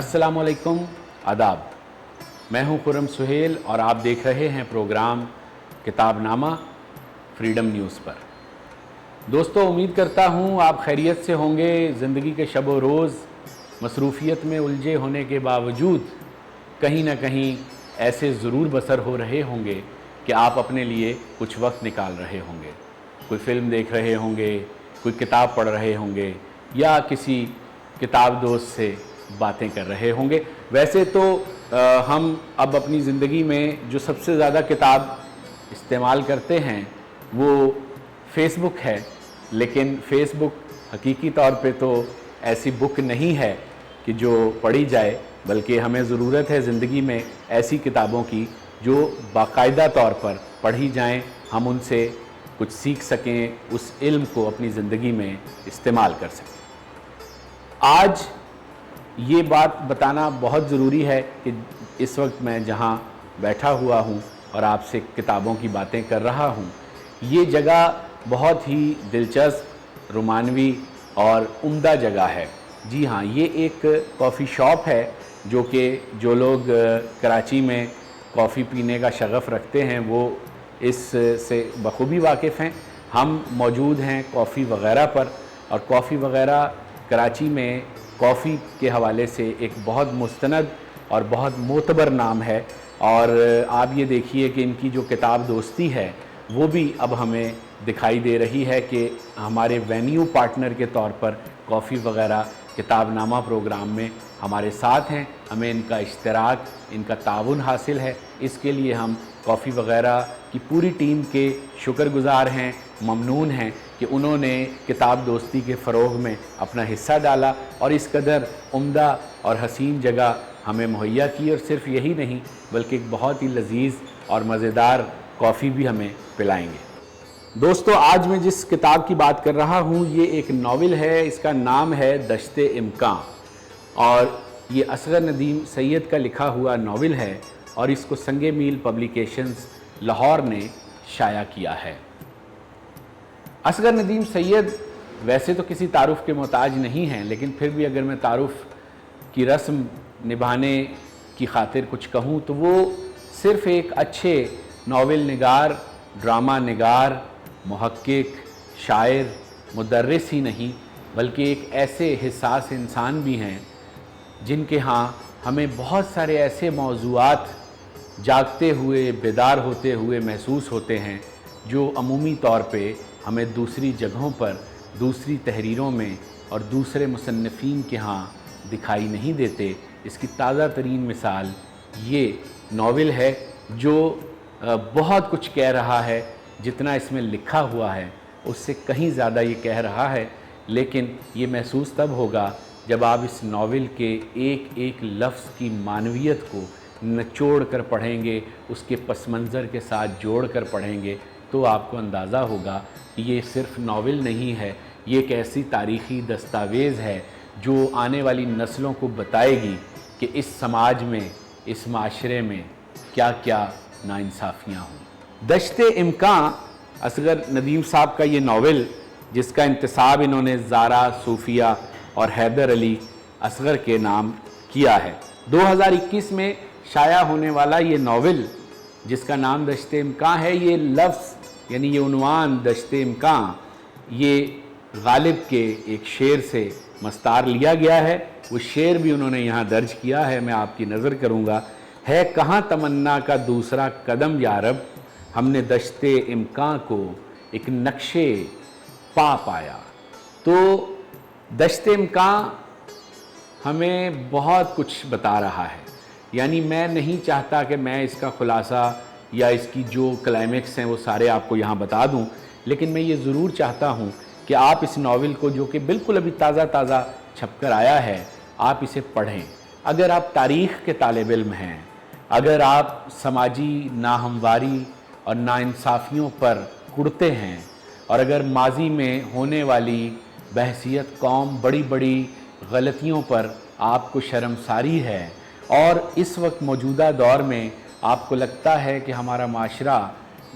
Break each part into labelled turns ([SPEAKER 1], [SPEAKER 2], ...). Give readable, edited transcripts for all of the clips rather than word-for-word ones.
[SPEAKER 1] अस्सलाम वालेकुम, आदाब। मैं हूं खुर्रम सुहेल और आप देख रहे हैं प्रोग्राम किताबनामा फ्रीडम न्यूज़ पर। दोस्तों, उम्मीद करता हूं आप खैरियत से होंगे। ज़िंदगी के शब व रोज़ मसरूफ़ियत में उलझे होने के बावजूद कहीं ना कहीं ऐसे ज़रूर बसर हो रहे होंगे कि आप अपने लिए कुछ वक्त निकाल रहे होंगे। कोई फ़िल्म देख रहे होंगे, कोई किताब पढ़ रहे होंगे या किसी किताब दोस्त से बातें कर रहे होंगे। वैसे तो हम अब अपनी ज़िंदगी में जो सबसे ज़्यादा किताब इस्तेमाल करते हैं वो फ़ेसबुक है, लेकिन फ़ेसबुक हकीकी तौर पे तो ऐसी बुक नहीं है कि जो पढ़ी जाए, बल्कि हमें ज़रूरत है ज़िंदगी में ऐसी किताबों की जो बाकायदा तौर पर पढ़ी जाएं, हम उनसे कुछ सीख सकें, उस इल्म को अपनी ज़िंदगी में इस्तेमाल कर सकें। आज ये बात बताना बहुत ज़रूरी है कि इस वक्त मैं जहाँ बैठा हुआ हूँ और आपसे किताबों की बातें कर रहा हूँ, ये जगह बहुत ही दिलचस्प, रोमानवी और उम्दा जगह है। जी हाँ, ये एक कॉफ़ी शॉप है जो लोग कराची में कॉफ़ी पीने का शगफ़ रखते हैं वो इस से बखूबी वाकिफ़ हैं। हम मौजूद हैं कॉफ़ी वग़ैरह पर, और कॉफ़ी वग़ैरह कराची में कॉफ़ी के हवाले से एक बहुत मुस्तनद और बहुत मोतबर नाम है। और आप ये देखिए कि इनकी जो किताब दोस्ती है वो भी अब हमें दिखाई दे रही है कि हमारे वेन्यू पार्टनर के तौर पर कॉफ़ी वग़ैरह किताबनामा प्रोग्राम में हमारे साथ हैं। हमें इनका इश्तराक, इनका ताउन हासिल है। इसके लिए हम कॉफ़ी वग़ैरह की पूरी टीम के शुक्रगुज़ार हैं, ममनून हैं कि उन्होंने किताब दोस्ती के फ़रोग़ में अपना हिस्सा डाला और इस कदर उम्दा और हसीन जगह हमें मुहैया की। और सिर्फ़ यही नहीं, बल्कि एक बहुत ही लजीज़ और मज़ेदार कॉफ़ी भी हमें पिलाएंगे। दोस्तों, आज मैं जिस किताब की बात कर रहा हूँ ये एक नावल है। इसका नाम है दश्ते इम्कां और ये असगर नदीम सैयद का लिखा हुआ नावल है और इसको संगे मील पब्लिकेशंस लाहौर ने शाया किया है। असगर नदीम सैयद वैसे तो किसी तारुफ़ के मोहताज नहीं हैं, लेकिन फिर भी अगर मैं तारुफ़ की रस्म निभाने की खातिर कुछ कहूँ तो वो सिर्फ़ एक अच्छे नावल निगार, ड्रामा निगार, मुहक्किक, शायर, मुदर्रिस ही नहीं, बल्कि एक ऐसे हिस्सास इंसान भी हैं जिनके यहाँ हमें बहुत सारे ऐसे मौज़ूआत जागते हुए, बेदार होते हुए महसूस होते हैं जो अमूमी तौर पे हमें दूसरी जगहों पर, दूसरी तहरीरों में और दूसरे मुसन्निफ़ीन के यहाँ दिखाई नहीं देते। इसकी ताज़ा तरीन मिसाल ये नावल है जो बहुत कुछ कह रहा है। जितना इसमें लिखा हुआ है उससे कहीं ज़्यादा ये कह रहा है, लेकिन ये महसूस तब होगा जब आप इस नावल के एक एक लफ्ज़ की मानवियत को निचोड़ कर पढ़ेंगे, उसके पस मंज़र के साथ जोड़ कर पढ़ेंगे, तो आपको अंदाज़ा होगा कि ये सिर्फ़ नावल नहीं है, ये एक ऐसी तारीख़ी दस्तावेज़ है जो आने वाली नस्लों को बताएगी कि इस समाज में, इस माशरे में क्या क्या नाइंसाफ़ियाँ हों। दश्ते इम्कां असगर नदीम साहब का ये नावल, जिसका इंतसाब इन्होंने ज़ारा सूफिया और हैदर अली असगर के नाम किया है। 2021 में शाया होने वाला ये नावल जिसका नाम दश्ते इम्कां है, ये लफ्ज़ यानी ये उन्वान दश्ते इम्कां ये गालिब के एक शेर से मस्तार लिया गया है। वो शेर भी उन्होंने यहाँ दर्ज किया है, मैं आपकी नज़र करूँगा। है कहाँ तमन्ना का दूसरा कदम यारब, हमने दश्ते इम्कां को एक नक्शे पा पाया। तो दश्ते इम्कां हमें बहुत कुछ बता रहा है। यानी मैं नहीं चाहता कि मैं इसका ख़ुलासा या इसकी जो क्लाइमेक्स हैं वो सारे आपको यहाँ बता दूँ, लेकिन मैं ये ज़रूर चाहता हूँ कि आप इस नावल को, जो कि बिल्कुल अभी ताज़ा छप कर आया है, आप इसे पढ़ें। अगर आप तारीख़ के तालिब इल्म हैं, अगर आप समाजी नाहमवारी और नाइंसाफ़ियों पर कुड़ते हैं, और अगर माजी में होने वाली बहसियत कौम बड़ी बड़ी गलतियों पर आपको शर्मसारी है, और इस वक्त मौजूदा दौर में आपको लगता है कि हमारा माशरा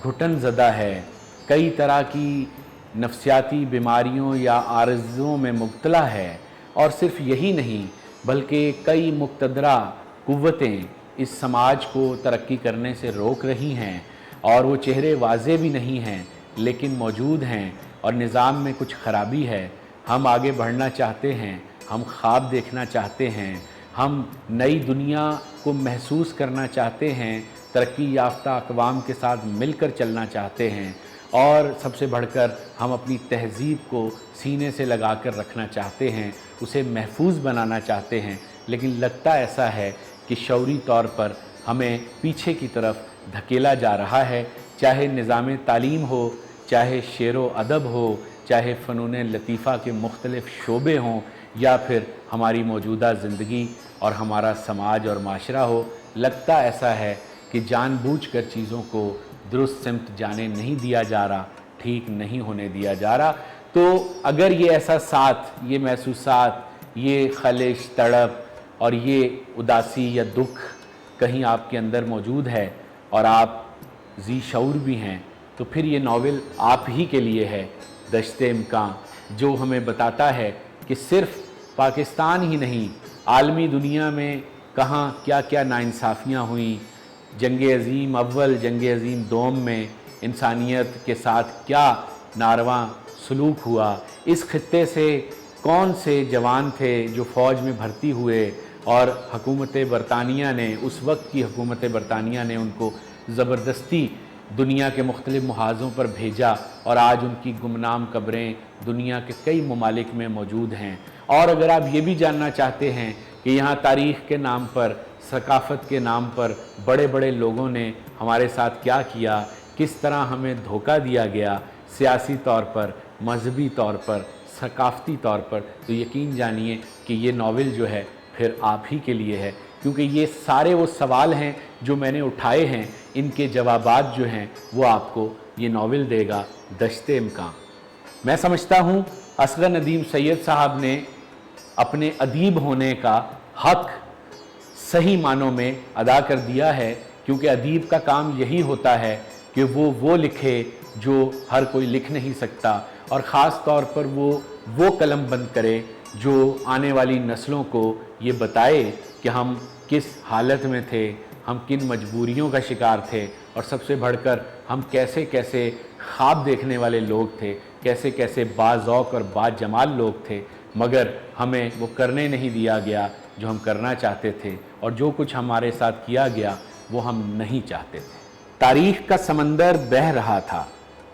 [SPEAKER 1] घुटन ज़दा है, कई तरह की नफ्सियाती बीमारियों या आरज़ों में मुब्तला है, और सिर्फ़ यही नहीं बल्कि कई मुक़तदरा क़ुव्वतें इस समाज को तरक्की करने से रोक रही हैं और वो चेहरे वाज़े भी नहीं हैं लेकिन मौजूद हैं और निज़ाम में कुछ ख़राबी है। हम आगे बढ़ना चाहते हैं, हम ख्वाब देखना चाहते हैं, हम नई दुनिया को महसूस करना चाहते हैं, तरक्की याफ्ता अक़वाम के साथ मिलकर चलना चाहते हैं और सबसे बढ़कर हम अपनी तहज़ीब को सीने से लगा कर रखना चाहते हैं, उसे महफूज बनाना चाहते हैं। लेकिन लगता ऐसा है कि शऊरी तौर पर हमें पीछे की तरफ धकेला जा रहा है, चाहे निज़ाम तालीम हो, चाहे शेर व अदब हो, चाहे फ़नून लतीफ़ा के मुख्तलिफ़ शोबे हों या फिर हमारी मौजूदा ज़िंदगी और हमारा समाज और माशरा हो। लगता ऐसा है कि जानबूझकर चीज़ों को दुरुस्त सिमत जाने नहीं दिया जा रहा, ठीक नहीं होने दिया जा रहा। तो अगर ये एहसासात, ये महसूसात, ये खलिश, तड़प और ये उदासी या दुख कहीं आपके अंदर मौजूद है और आप ज़ी शऊर भी हैं, तो फिर ये नावल आप ही के लिए है, दश्ते इम्कान, जो हमें बताता है कि सिर्फ़ पाकिस्तान ही नहीं, आलमी दुनिया में कहाँ क्या क्या नाइंसाफ़ियाँ हुई, जंग अज़ीम अव्वल, जंग अज़ीम दोम में इंसानियत के साथ क्या नारवा सलूक हुआ, इस खित्ते से कौन से जवान थे जो फ़ौज में भर्ती हुए और हुकूमत बरतानिया ने, उस वक्त की हुकूमत बरतानिया ने उनको ज़बरदस्ती दुनिया के मुख्तलिफ़ मुहाज़ों पर भेजा और आज उनकी गुमनाम कब्रें दुनिया के कई ममालिक में मौजूद हैं। और अगर आप ये भी जानना चाहते हैं कि यहाँ तारीख़ के नाम पर, सकाफ़त के नाम पर बड़े बड़े लोगों ने हमारे साथ क्या किया, किस तरह हमें धोखा दिया गया सियासी तौर पर, मजहबी तौर पर, सकाफ़ती तौर पर, तो यकीन जानिए कि ये नावल जो है फिर आप ही के लिए है, क्योंकि ये सारे वो सवाल हैं जो मैंने उठाए हैं, इनके जवाबात जो हैं वो आपको ये नावल देगा, दश्ते इम्कान। मैं समझता हूँ असगर नदीम सैयद साहब ने अपने अदीब होने का हक़ सही मानों में अदा कर दिया है, क्योंकि अदीब का काम यही होता है कि वो लिखे जो हर कोई लिख नहीं सकता, और ख़ास तौर पर वो कलम बंद करे जो आने वाली नस्लों को ये बताए कि हम किस हालत में थे, हम किन मजबूरियों का शिकार थे और सबसे बढ़कर हम कैसे कैसे ख्वाब देखने वाले लोग थे, कैसे कैसे बाज़ौक़ और बाजमाल लोग थे, मगर हमें वो करने नहीं दिया गया जो हम करना चाहते थे, और जो कुछ हमारे साथ किया गया वो हम नहीं चाहते थे। तारीख़ का समंदर बह रहा था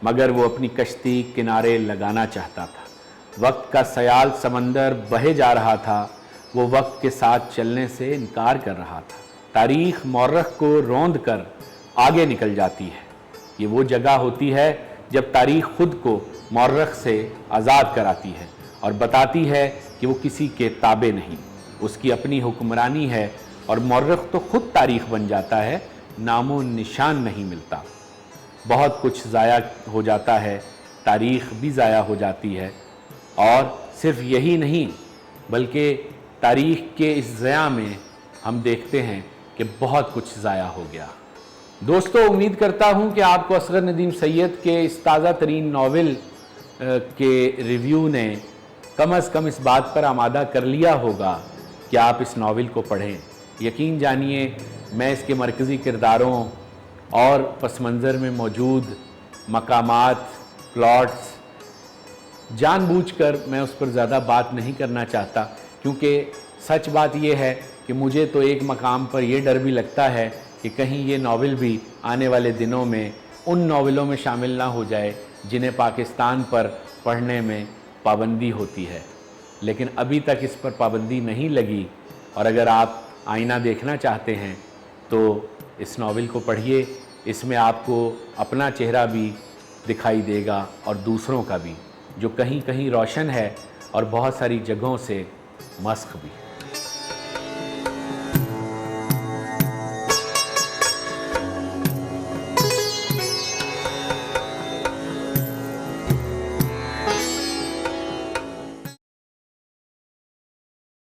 [SPEAKER 1] मगर वो अपनी कश्ती किनारे लगाना चाहता था। वक्त का सयाल समंदर बहे जा रहा था, वो वक्त के साथ चलने से इनकार कर रहा था। तारीख़ मौरख़ को रौंद कर आगे निकल जाती है। ये वो जगह होती है जब तारीख़ ख़ुद को मौरख़ से आज़ाद कराती है और बताती है कि वो किसी के ताबे नहीं, उसकी अपनी हुक्मरानी है, और मौरख़ तो ख़ुद तारीख़ बन जाता है, नामो निशान नहीं मिलता। बहुत कुछ ज़ाया हो जाता है, तारीख़ भी ज़ाया हो जाती है, और सिर्फ़ यही नहीं बल्कि तारीख़ के इस ज़या में हम देखते हैं कि बहुत कुछ ज़ाया हो गया। दोस्तों, उम्मीद करता हूँ कि आपको असगर नदीम सैयद के इस ताज़ा तरीन नावल के रिव्यू ने कम से कम इस बात पर आमादा कर लिया होगा कि आप इस नावल को पढ़ें। यकीन जानिए, मैं इसके मरकज़ी किरदारों और पस मंज़र में मौजूद मकामात, प्लॉट्स, जानबूझकर मैं उस पर ज़्यादा बात नहीं करना चाहता, क्योंकि सच बात यह है कि मुझे तो एक मकाम पर यह डर भी लगता है कि कहीं ये नावल भी आने वाले दिनों में उन नावलों में शामिल ना हो जाए जिन्हें पाकिस्तान पर पढ़ने में पाबंदी होती है। लेकिन अभी तक इस पर पाबंदी नहीं लगी, और अगर आप आईना देखना चाहते हैं तो इस नावल को पढ़िए। इसमें आपको अपना चेहरा भी दिखाई देगा और दूसरों का भी, जो कहीं कहीं रोशन है और बहुत सारी जगहों से मस्ख भी।